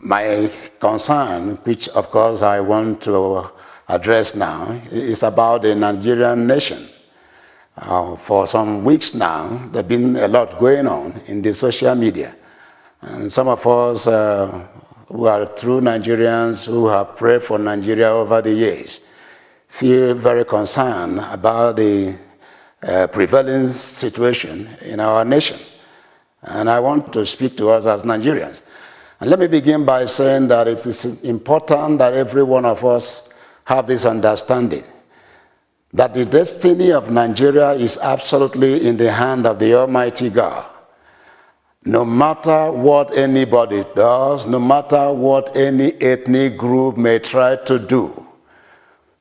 My concern, which of course I want to address now, is about the Nigerian nation. For some weeks now, there's been a lot going on in the social media. And some of us who are true Nigerians who have prayed for Nigeria over the years feel very concerned about the prevailing situation in our nation. And I want to speak to us as Nigerians. And let me begin by saying that it is important that every one of us have this understanding that the destiny of Nigeria is absolutely in the hand of the Almighty God. No matter what anybody does, no matter what any ethnic group may try to do,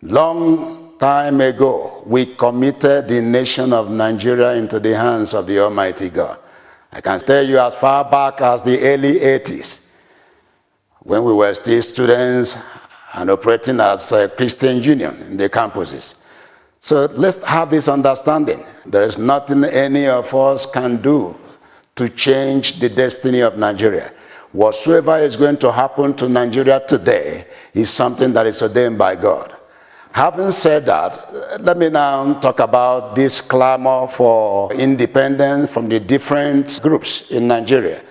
long time ago, we committed the nation of Nigeria into the hands of the Almighty God. I can tell you as far back as the early 80s, when we were still students and operating as a Christian union in the campuses. So let's have this understanding. There is nothing any of us can do to change the destiny of Nigeria. Whatsoever is going to happen to Nigeria today is something that is ordained by God. Having said that, let me now talk about this clamor for independence from the different groups in Nigeria.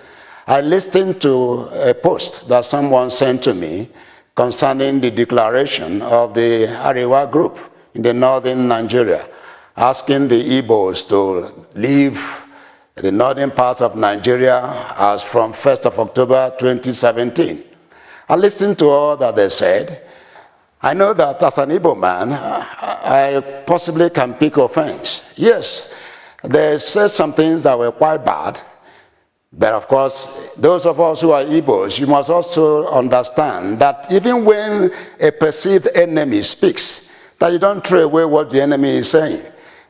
I listened to a post that someone sent to me concerning the declaration of the Arewa group in the northern Nigeria, asking the Igbos to leave the northern parts of Nigeria as from 1st of October 2017. I listened to all that they said. I know that as an Igbo man, I possibly can pick offense. Yes, they said some things that were quite bad. But of course, those of us who are Igbos, you must also understand that even when a perceived enemy speaks, that you don't throw away what the enemy is saying.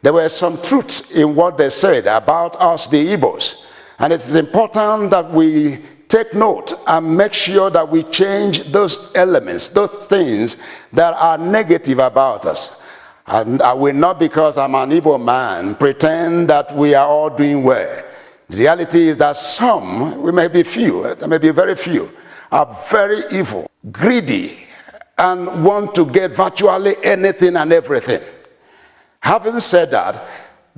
There was some truth in what they said about us, the Igbos. And it is important that we take note and make sure that we change those elements, those things that are negative about us. And I will not, because I'm an Igbo man, pretend that we are all doing well. The reality is that some, we may be few, there may be very few, are very evil, greedy, and want to get virtually anything and everything. Having said that,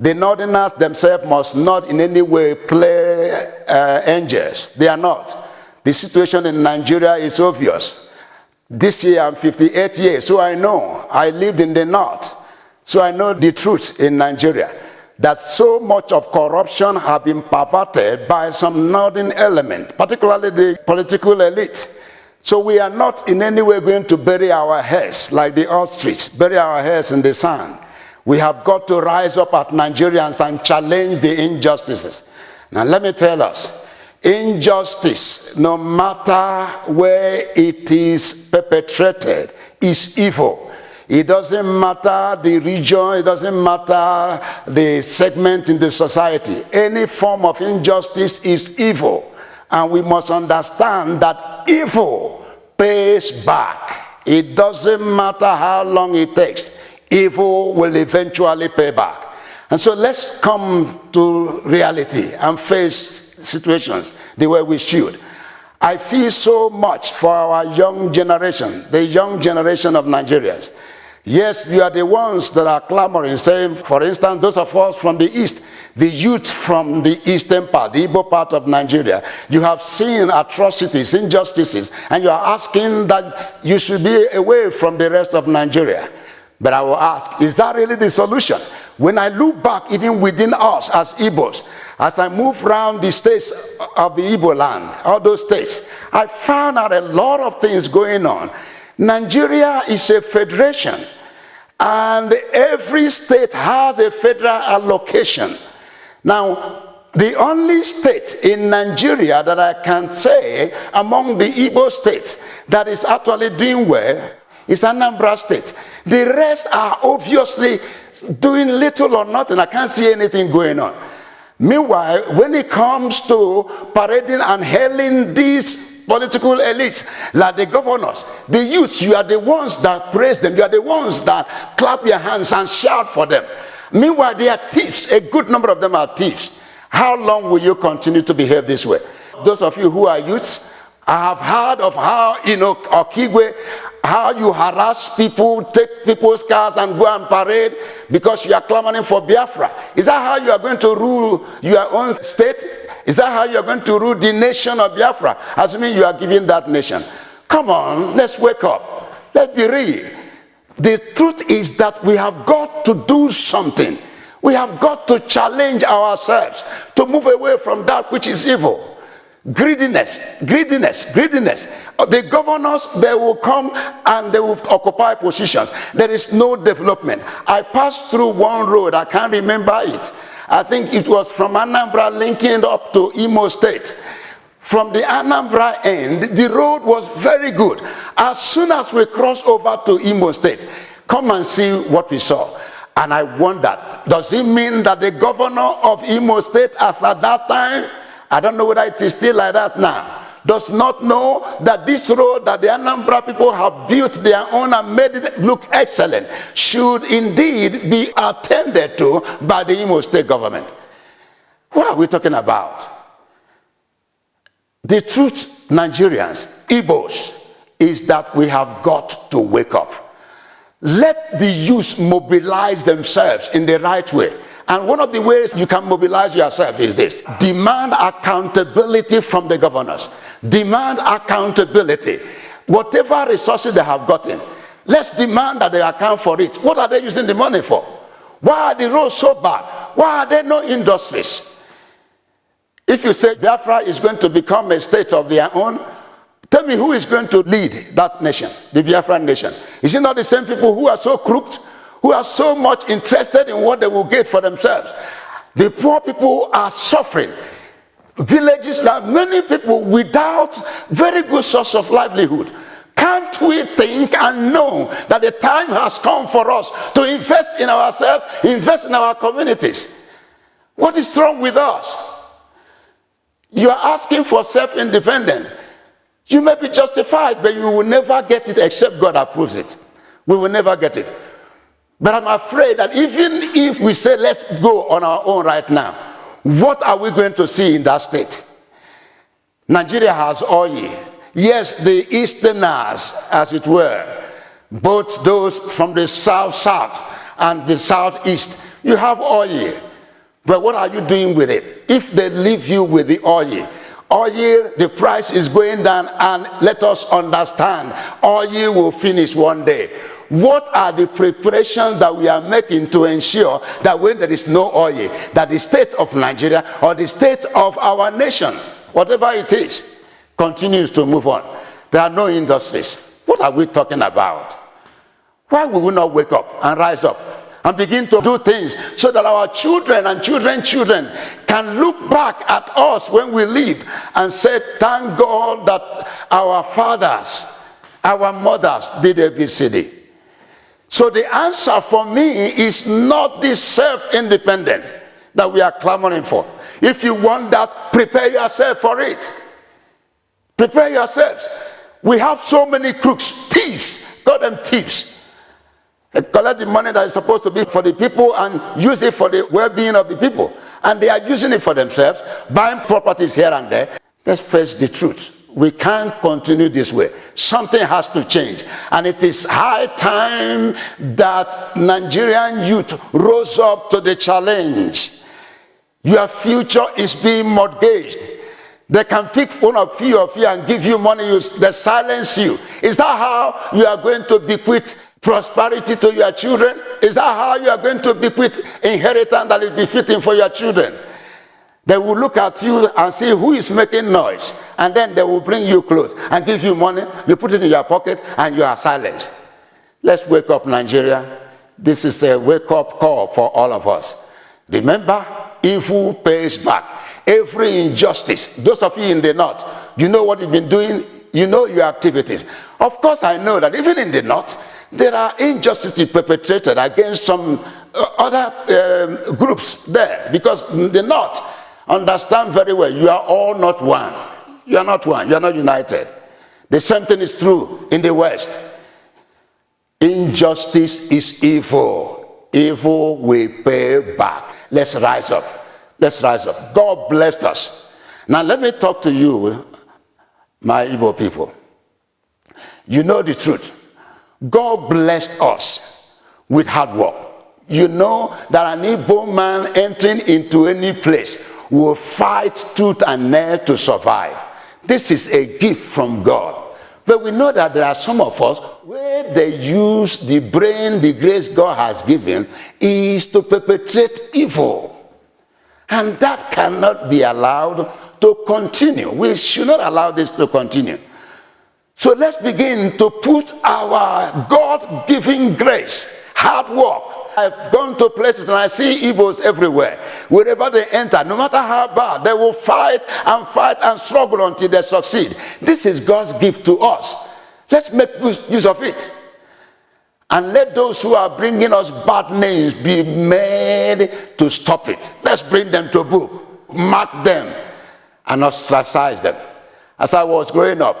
the Northerners themselves must not in any way play angels. They are not. The situation in Nigeria is obvious. This year I'm 58 years, so I know. I lived in the North, so I know the truth in Nigeria. That so much of corruption has been perverted by some northern element, particularly the political elite. So we are not in any way going to bury our heads like the ostrich, bury our heads in the sand. We have got to rise up as Nigerians and challenge the injustices. Now let me tell us, injustice, no matter where it is perpetrated, is evil. It doesn't matter the region, it doesn't matter the segment in the society. Any form of injustice is evil. And we must understand that evil pays back. It doesn't matter how long it takes. Evil will eventually pay back. And so let's come to reality and face situations the way we should. I feel so much for our young generation, the young generation of Nigerians. Yes, you are the ones that are clamoring, saying, for instance, those of us from the East, the youth from the eastern part, the Igbo part of Nigeria, you have seen atrocities, injustices, and you are asking that you should be away from the rest of Nigeria. But I will ask, is that really the solution? When I look back, even within us as Igbos, as I move around the states of the Igbo land, all those states, I found out a lot of things going on. Nigeria is a federation, and every state has a federal allocation. Now, the only state in Nigeria that I can say among the Igbo states that is actually doing well is Anambra State. The rest are obviously doing little or nothing. I can't see anything going on. Meanwhile, when it comes to parading and hailing these political elites, like the governors, the youths, you are the ones that praise them. You are the ones that clap your hands and shout for them. Meanwhile, they are thieves. A good number of them are thieves. How long will you continue to behave this way? Those of you who are youths, I have heard of how, Okigwe, how you harass people, take people's cars and go and parade because you are clamoring for Biafra. Is that how you are going to rule your own state? Is that how you are going to rule the nation of Biafra? Assuming you are giving that nation. Come on, let's wake up. Let's be real. The truth is that we have got to do something. We have got to challenge ourselves to move away from that which is evil. Greediness. The governors, they will come and they will occupy positions. There is no development. I passed through one road, I can't remember it. I think it was from Anambra linking up to Imo State. From the Anambra end, the road was very good. As soon as we crossed over to Imo State, come and see what we saw. And I wondered, does it mean that the governor of Imo State, as at that time, I don't know whether it is still like that now, does not know that this road that the Anambra people have built their own and made it look excellent should indeed be attended to by the Imo State government? What are we talking about? The truth, Nigerians, Igbos, is that we have got to wake up. Let the youth mobilize themselves in the right way. And one of the ways you can mobilize yourself is this: demand accountability from the governors. Demand accountability. Whatever resources they have gotten, let's demand that they account for it. What are they using the money for? Why are the roads so bad? Why are there no industries? If you say Biafra is going to become a state of their own, tell me who is going to lead that nation, the Biafran nation? Is it not the same people who are so crooked, who are so much interested in what they will get for themselves? The poor people are suffering. Villages, there are many people without very good source of livelihood. Can't we think and know that the time has come for us to invest in ourselves, invest in our communities? What is wrong with us? You are asking for self-independence. You may be justified, but you will never get it except God approves it. We will never get it. But I'm afraid that even if we say let's go on our own right now, what are we going to see in that state? Nigeria has oil. Yes, the Easterners, as it were, both those from the south and the southeast, you have oil. But what are you doing with it? If they leave you with the oil, the price is going down, and let us understand, oil will finish one day. What are the preparations that we are making to ensure that when there is no oil, that the state of Nigeria or the state of our nation, whatever it is, continues to move on? There are no industries. What are we talking about? Why will we not wake up and rise up and begin to do things so that our children and children can look back at us when we lived and say, thank God that our fathers, our mothers did ABCD. So the answer for me is not this self-independent that we are clamoring for. If you want that, prepare yourself for it. Prepare yourselves. We have so many crooks, thieves, call them thieves. They collect the money that is supposed to be for the people and use it for the well-being of the people. And they are using it for themselves, buying properties here and there. Let's face the truth. We can't continue this way. Something has to change. And it is high time that Nigerian youth rose up to the challenge. Your future is being mortgaged. They can pick one of you and give you money, they silence you. Is that how you are going to bequeath prosperity to your children? Is that how you are going to bequeath inheritance that is befitting for your children? They will look at you and see who is making noise, and then they will bring you clothes and give you money. You put it in your pocket and you are silenced. Let's wake up, Nigeria. This is a wake-up call for all of us. Remember, evil pays back. Every injustice, those of you in the north, you know what you've been doing, you know your activities. Of course, I know that even in the north, there are injustices perpetrated against some other groups there, because the north, understand very well, you are all not one. You are not one. You are not united. The same thing is true in the West. Injustice is evil. Evil will pay back. Let's rise up. Let's rise up. God bless us. Now let me talk to you my Igbo people, you know the truth. God blessed us with hard work. You know that an Igbo man entering into any place will fight tooth and nail to survive. This is a gift from God. But we know that there are some of us where they use the brain, the grace God has given, is to perpetrate evil. And that cannot be allowed to continue. We should not allow this to continue. So let's begin to put our God-given grace, hard work. I've gone to places and I see Igbos everywhere. Wherever they enter, no matter how bad, they will fight and struggle until they succeed. This is God's gift to us. Let's make use of it. And let those who are bringing us bad names be made to stop it. Let's bring them to book, mark them, and ostracize them. As I was growing up,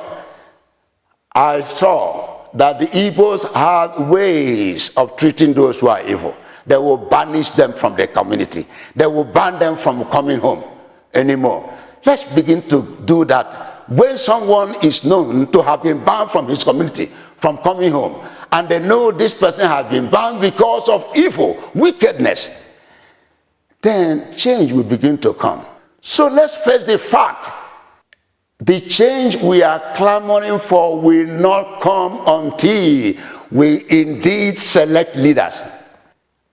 I saw that the Igbos had ways of treating those who are evil. They will banish them from the community. They will ban them from coming home anymore. Let's begin to do that. When someone is known to have been banned from his community, from coming home, and they know this person has been banned because of evil, wickedness, then change will begin to come. So let's face the fact. The change we are clamoring for will not come until we indeed select leaders.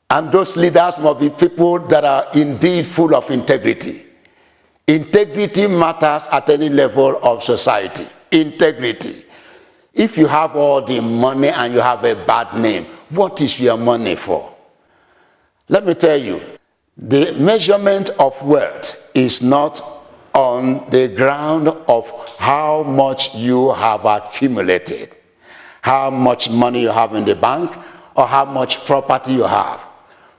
And those leaders must be people that are indeed full of integrity. Integrity matters at any level of society. Integrity. If you have all the money and you have a bad name, what is your money for? Let me tell you, the measurement of wealth is not on the ground of how much you have accumulated, how much money you have in the bank, or how much property you have.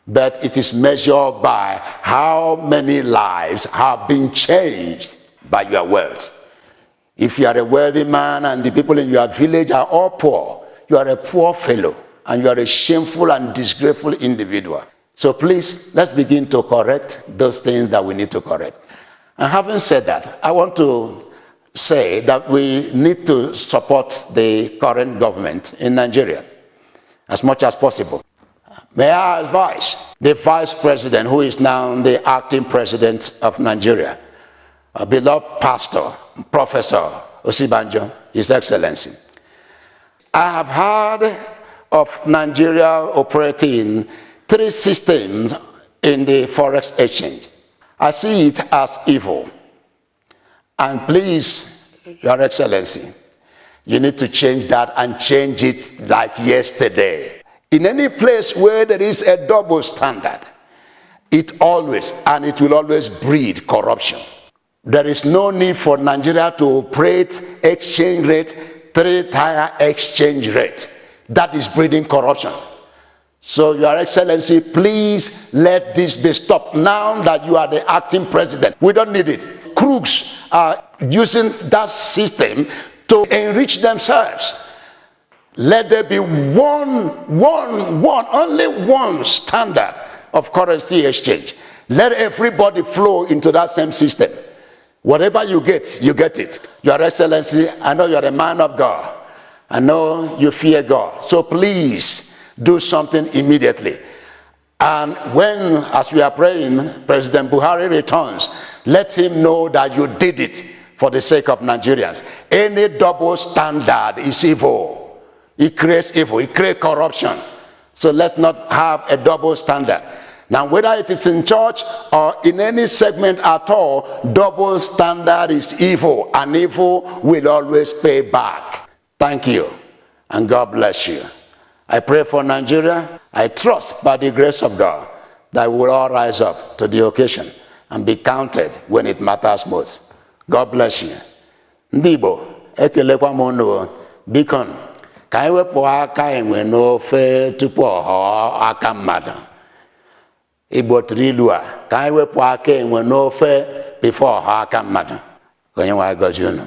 But it is measured by how many lives have been changed by your wealth. If you are a wealthy man and the people in your village are all poor, you are a poor fellow and you are a shameful and disgraceful individual. So please, let's begin to correct those things that we need to correct. And having said that, I want to say that we need to support the current government in Nigeria as much as possible. May I advise the vice president, who is now the acting president of Nigeria, a beloved pastor, Professor Osibanjo, His Excellency. I have heard of Nigeria operating 3 systems in the forex exchange. I see it as evil. And please, Your Excellency, you need to change that and change it like yesterday. In any place where there is a double standard, it always and it will always breed corruption. There is no need for Nigeria to operate exchange rate, 3-tier exchange rate. That is breeding corruption. So, Your Excellency, please let this be stopped now that you are the acting president. We don't need it. Crooks are using that system to enrich themselves. Let there be only one standard of currency exchange. Let everybody flow into that same system. Whatever you get it. Your Excellency, I know you're a man of God. I know you fear God. So please, do something immediately. And when, as we are praying, President Buhari returns, let him know that you did it for the sake of Nigerians. Any double standard is evil. It creates evil. It creates corruption. So let's not have a double standard. Now, whether it is in church or in any segment at all, double standard is evil, and evil will always pay back. Thank you, and God bless you. I pray for Nigeria. I trust by the grace of God that we will all rise up to the occasion and be counted when it matters most. God bless you. Ndibo, ekelekwa mono, bikon, ka anyị wepụ aka enwe n'ofe tupu ọhọ aka mmadụ. Igbo tiri ilu a, ka anyị wepụ aka enwe n'ofe before ọhọ aka mmadụ. Ka Onyenwe anyị gọzie unu.